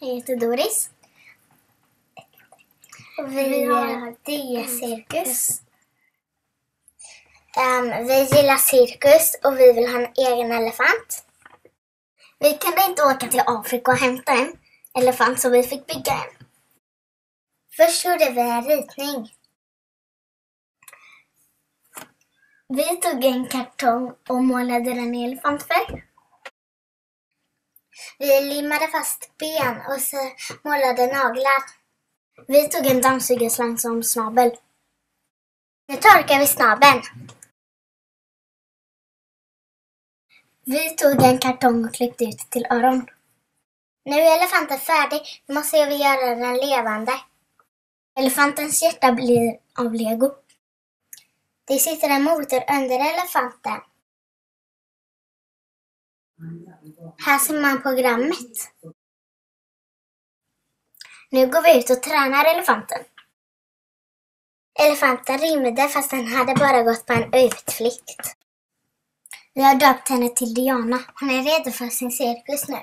Jag heter Doris. Och vi har D-cirkus. Vi gillar cirkus och vi vill ha en egen elefant. Vi kunde inte åka till Afrika och hämta en elefant så vi fick bygga en. Först gjorde vi en ritning. Vi tog en kartong och målade den i elefantfärg. Vi limmade fast ben och så målade naglar. Vi tog en dammsugarslang som snabel. Nu torkar vi snabeln. Vi tog en kartong och klippte ut till öron. Nu är elefanten färdig. Nu måste vi göra den levande. Elefantens hjärta blir av lego. Det sitter en motor under elefanten. Här ser man programmet. Nu går vi ut och tränar elefanten. Elefanten rymde fast den hade bara gått på en utflykt. Vi har döpt henne till Diana. Hon är redo för sin cirkus nu.